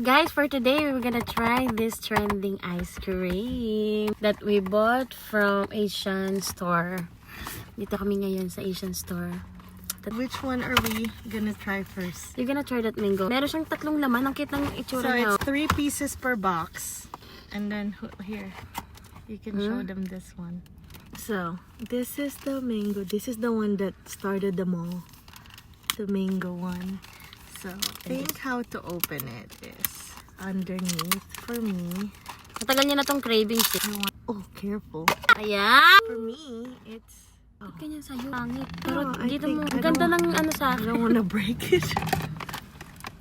Guys, for today, we're gonna try this trending ice cream that we bought from Asian store. Dito kami ngayon sa Asian store. Which one are we gonna try first? You're gonna try that mango. Meron siyang tatlong laman. Ang cute ng itsura So niya. it's 3 pieces per box. And then here, you can show them this one. So this is the mango. This is the one that started them all. The mango one. So think how to open it is underneath for me. Matagal niya na tong cravings. Oh, careful. Ayan! For me, it's Ba't ganyan sa'yo? Pangit. Pero No, I dito think mo. I Ganda don't- ng ano sa I akin. don't wanna break it.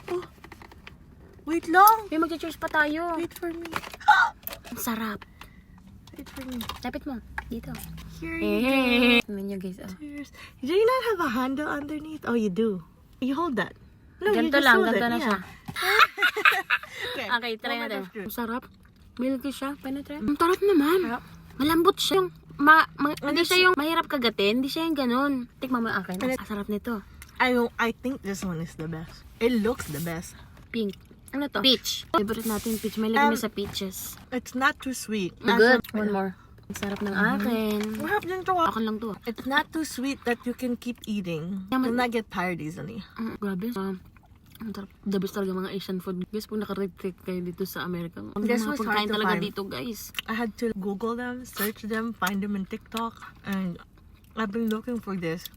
Oh, wait long. May mag-cheers pa tayo. Wait for me. Ang sarap. Wait for me. Lapit mo. Dito. Here you go. Tingnan nyo guys. Oh. Cheers. Do you not have a handle underneath? Oh, you do. You hold that. No, you Ganto just lang. hold Ganto it. na Yeah. siya. Okay, try Moment natin. of truth. Ang sarap. Milky siya. Penetrate. Ang sarap naman. Malambot siya. Yung hindi siya yung mahirap kagatin. Hindi siya yung ganun. Tikman mo yung akin. Ang sarap nito. I think this one is the best. It looks the best. Pink. Ano to? Peach. Favorite natin peach. May lagay na sa peaches. It's not too sweet. Good. One more. Ang sarap ng akin. What happened to Akin lang to. It's not too sweet that you can keep eating. Yeah, You'll not get tired easily. Grabe. Ang sarap. The best talaga mga Asian food. Guys, pag nakaretrate kayo dito sa Amerika, ang This mga was hard pagkain to talaga find. dito, guys. I had to Google them, search them, find them in TikTok, and I've been looking for this.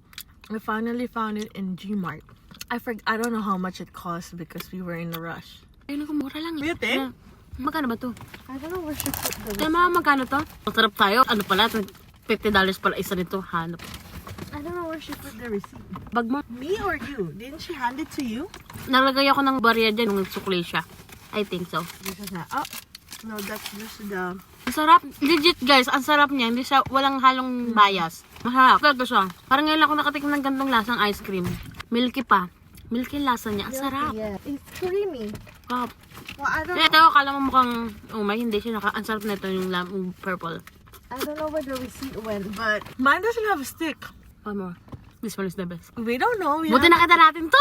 I finally found it in Gmart. I don't know how much it cost because we were in a rush. Ayun ako, mura lang. You think? Magkano ba to? I don't know where she put the Kaya mga magkano to? Masarap tayo. Ano pala? $50 pala isa nito. Hanap. I don't know where she put the receipt. Bag mo. Me or you? Didn't she hand it to you? Nalagay ako ng barya dyan nung nagsukli siya. I think so. This is not. Oh, no, that's just the. Ang sarap. Legit guys, ang sarap niya. Hindi siya, walang halong bias. Masarap. Talaga siya. Parang ngayon ako nakatikim ng gantong lasang ice cream. Milky pa. Milky yung lasa niya. Ang sarap. Yeah, it's creamy. Wow. Well, I don't Kaya ito, kala mo mukhang umay. Hindi siya naka... Ang sarap na ito yung purple. I don't know where the receipt went, but mine doesn't have a stick. One more. This one is the best. We don't know. Buti nakita natin to!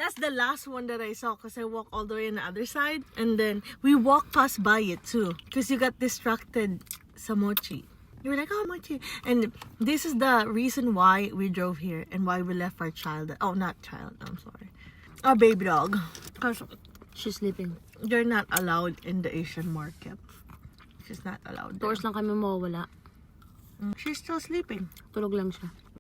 That's the last one that I saw because I walked all the way on the other side, and then we walked past by it too because you got distracted. Sa mochi. You were like, oh, mochi. And this is the reason why we drove here and why we left our child. Oh, not child. I'm sorry. Our baby dog. Because She's sleeping. you're not allowed in the Asian market. She's not allowed 2 there. hours lang kami mawawala. She's still sleeping. Tulog lang siya.